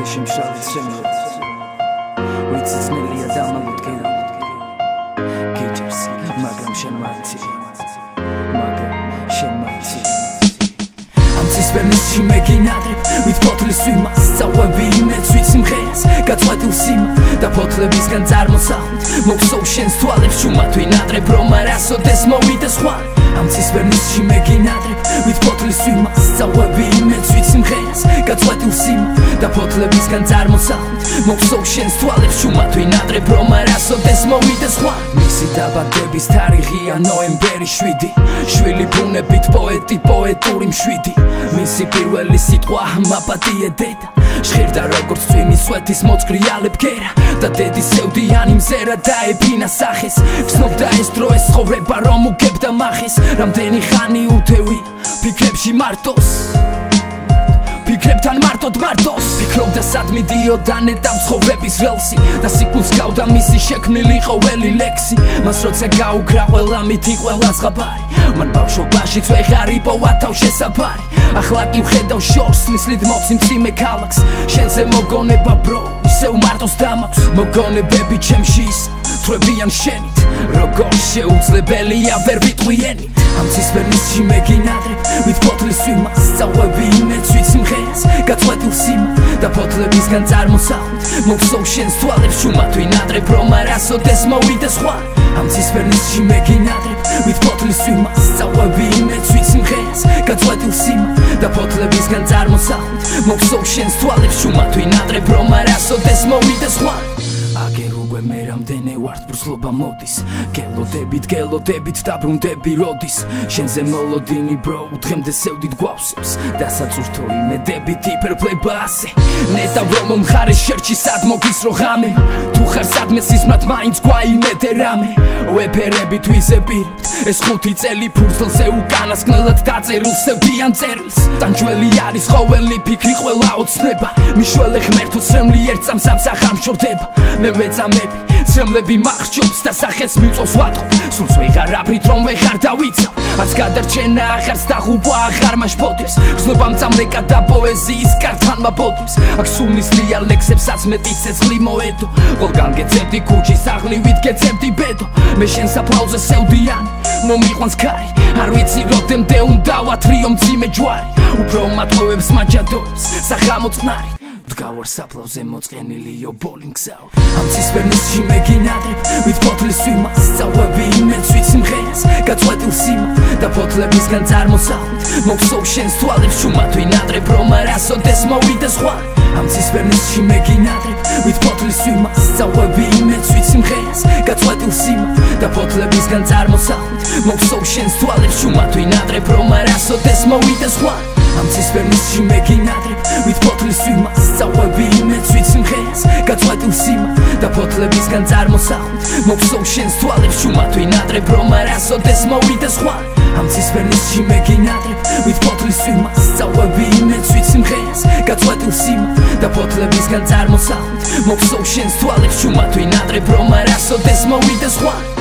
Ze shimshalit shemlet Witzis nelia damalut geramut Gejers Magam shenmatzi Amtsis vernis shimeginadreb With potlis vimas Zawები იმედს ვიცი მხეას Გაწყვეტილ სიმა და ფოთლებისგან წარმოსახვით მოგსოვ შენს თვალებს შუმად ვინადრებ რომ არასოდეს მოვიდეს ხვალ Amtsis vernis shimeginadreb With potlis vimas Zawები იმედს ვიცი მხეას გაწყვეტილ სიმა და ფოთლებისგან წარმოსახვით მოგსოვ შენს თვალებს შუმად ვინადრებ რომ არასოდეს მოვიდეს ხვალ მისი დაბადების თარიღია ნოემბერი 7 შვილი ბუნებით პოეტი პოეტური მშვიდი მისი პირველი სიტყვა მაპატიე დედა ჟღერდა როგორც წვიმის სვეთის მოწკრიალე ბგერა და დედის სევდიანი მზერა დაეფინა სახეს გრძნობდა ეს დრო ეს ცხოვრება რომ უგებდა მახეს რამდენი ხანი უთევი ფიქრებში მარტოს ფიქრებთან მარტოდ მარტოს ფიქრობდა სად მიდიოდა ნეტავ ცხოვრების ველსი და სიკვდილს გავდა მისი შექმნილი ყოველი ლექსი მას როცა გაუგრა ყველა მითი ყველა ზღაბარი მან ბავშვობაშიც ვეღარ იპოვა თავშესაფარი ახლა კი ვხედავ შორს მისლით მოცი მძიმე ქალაქს შენზე მოგონება bro ისევ მარტოს დამაქვს მოგონებები ჩემში ის თვრებიან შენით როგორ შეუძლებელია ვერ ვიტყვიენით Amtsis vernis shimeginadreb With potlis vimas Zawები იმედს ვიცი მხეას გაწყვეტილ სიმა და ფოთლებისგან წარმოსახვით მოგსოვ შენს თვალებს შუმად ვინადრებ რომ არასოდეს მოვიდეს ხვალ Amtsis vernis shimeginadreb With potlis vimas Zawები იმედს ვიცი მხეას გაწყვეტილ სიმა და ფოთლებისგან წარმოსახვით მოგსოვ შენს თვალებს შუმად ვინადრებ რომ არასოდეს მოვიდეს ხვალ აგერ უკვე მე რამდენი ვარდბრუსლობა მოდის გელოდებით დაბრუნდები როდის შენზე მოლოდინი bro დღემდე სევდით გვავსებს დასაწურთო იმედებით იფერფლება ასე ნეტავ რომ მომხარე შერჩი სად მოგის რო ღამე თუ ხარ სადმე სისმრად მაინც გვაიმედე რამე ვეფერებით ვიზებირებთ ეს 5 წელი ფურცელზე უკანასკნელად დაწერილ სევდიან წერილს ტანჯველი არის ყოველი ფიქრი ყველა ოცნება მიშველე ღმერთო ცრემლი ერთ წამს ამსახამშორდება მე ვეწამები ცრემლები მახრჩობს და სახეს მიწოს ვატყობ სულს ვეღარაფრით რომ ვეღარ დავიცავ აც გადარჩენა აღარს დაღუპვა აღარ მაშფოთებს გრძნობა მწამლეკა და პოეზიის კართან მაბოდებს აქ სულნისლია ლექსებსაც მეტი ცეცხლი მოედო ყველგან გეცემდი ქუჩის აღლივით გეცემდი ბედო მე შენს აფლავზე სევდიანი მომიყვანს ქარი არ ვიცი როდემდე უნდა ვათრიო მძიმე ჯვარი უფრო მატყუებს მაჯადოებს სახამო წყნარი Დგავარ საფლავზე მოწყენილიო ბოლინგზავ Amtsis vernis shimeginadreb With potlis vimas Zawები იმედს ვიცი მხეას გაწყვეტილ სიმა და ფოთლებისგან წარმოსახვით მოგსოვ შენს თვალებს შუმად ვინადრებ რომ არასოდეს მოვიდეს ხვალ Amtsis vernis shimeginadreb With potlis vimas Zawები იმედს ვიცი მხეას გაწყვეტილ სიმა და ფოთლებისგან წარმოსახვით მოგსოვ შენს თვალებს შუმად ვინადრებ რომ არასოდეს მოვიდეს ხვალ Amtsis vernis shimeginadreb With potlis vimas Zawები იმედს ვიცი მხეას გაწყვეტილ სიმა და ფოთლებისგან წარმოსახვით მოგსოვ შენს თვალებს შუმად ვინადრებ რომ არასოდეს მოვიდეს ხვალ Amtsis vernis shimeginadreb With potlis vimas Zawები იმედს ვიცი მხეას გაწყვეტილ სიმა და ფოთლებისგან წარმოსახვით მოგსოვ შენს თვალებს შუმად ვინადრებ რომ არასოდეს მოვიდეს ხვალ